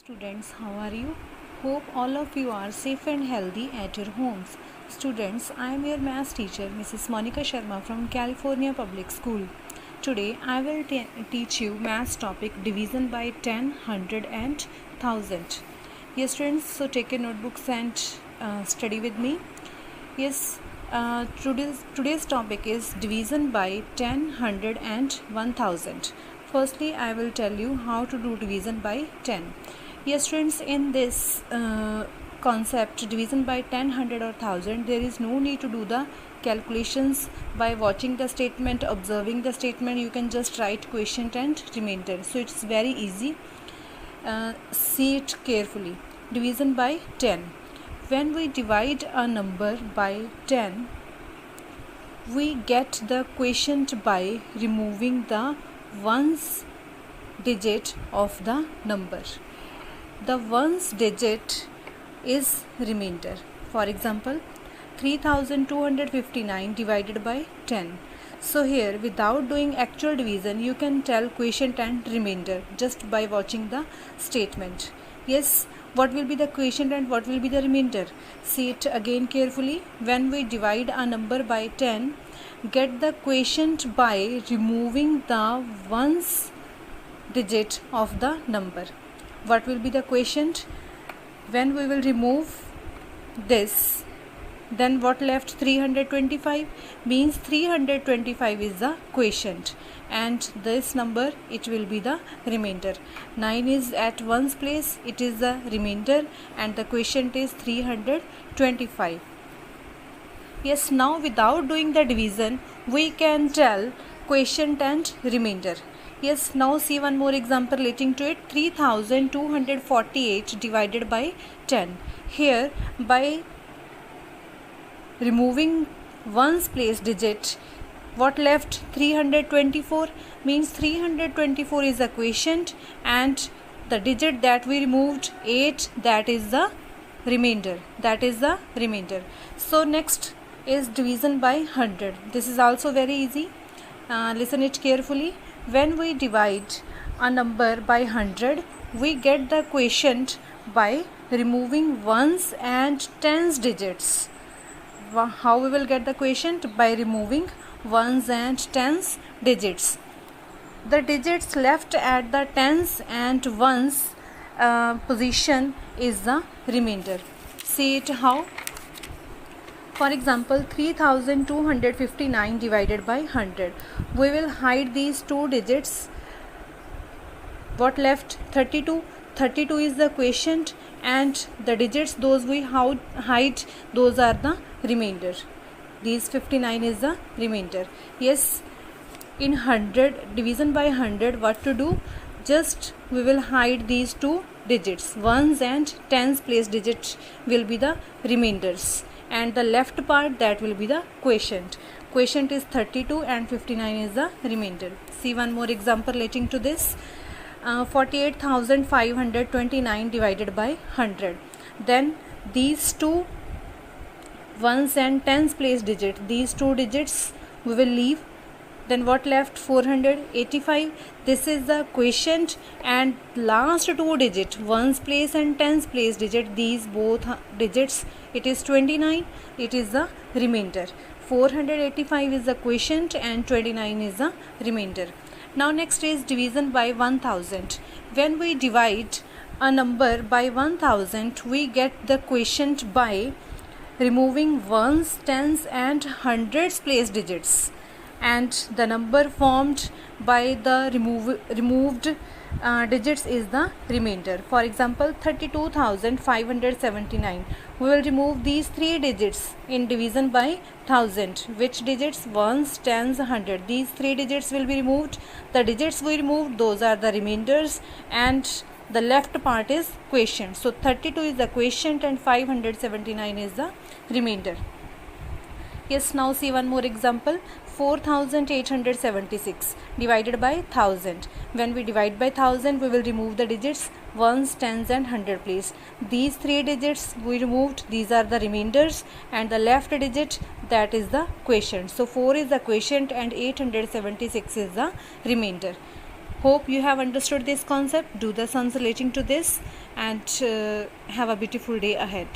Students, how are you? Hope all of you are safe and healthy at your homes. Students, I am your math teacher, Mrs. Monica Sharma from California Public School. Today, I will teach you math topic division by 10, 100 and 1000. Yes, students, so take your notebooks and study with me. Yes, today's topic is division by 10, 100 and 1000. Firstly, I will tell you how to do division by 10. Yes, friends, in this concept division by 10, 100 or 1000, there is no need to do the calculations by watching the statement, observing the statement. You can just write quotient and remainder. So it's very easy. See it carefully. Division by 10. When we divide a number by 10, we get the quotient by removing the ones digit of the number. The ones digit is remainder. For example, 3259 divided by 10. So here, without doing actual division, you can tell quotient and remainder just by watching the statement. Yes, what will be the quotient and what will be the remainder? See it again carefully. When we divide a number by 10, get the quotient by removing the ones digit of the number. What will be the quotient? When we will remove this, then what left? 325 means 325 is the quotient, and this number, it will be the remainder. 9 is at ones place, it is the remainder, and the quotient is 325. Yes, now without doing the division, we can tell quotient and remainder. Yes, now see one more example relating to it. 3248 divided by 10. Here, by removing ones place digit, what left? 324 means 324 is the quotient, and the digit that we removed, 8, that is the remainder. So next is division by 100. This is also very easy. Listen it carefully. When we divide a number by 100, we get the quotient by removing ones and tens digits. How we will get the quotient? By removing ones and tens digits. The digits left at the tens and ones position is the remainder. See it how? For example, 3259 divided by 100. We will hide these two digits. What left? 32. 32 is the quotient, and the digits those we hide, those are the remainder. These 59 is the remainder. Yes, in 100, division by 100, what to do? Just we will hide these two digits. Ones and tens place digits will be the remainders, and the left part, that will be the quotient. Quotient is 32 and 59 is the remainder. See one more example relating to this. 48,529 divided by 100. Then these two ones and tens place digit, these two digits we will leave. Then what left? 485. This is the quotient, and last two digit, ones place and tens place digit, these both digits, it is 29. It is the remainder. 485 is the quotient and 29 is the remainder. Now next is division by 1000. When we divide a number by 1000, we get the quotient by removing ones, tens and hundreds place digits, and the number formed by the removed digits is the remainder. For example, 32,579. We will remove these three digits in division by 1000. Which digits? Ones, tens, 100. These three digits will be removed. The digits we removed, those are the remainders, and the left part is quotient. So 32 is the quotient and 579 is the remainder. Yes, now see one more example. 4,876 divided by 1000. When we divide by 1000, we will remove the digits ones, tens and 100 place. These three digits we removed, these are the remainders, and the left digit, that is the quotient. So 4 is the quotient and 876 is the remainder. Hope you have understood this concept. Do the sums relating to this, and have a beautiful day ahead.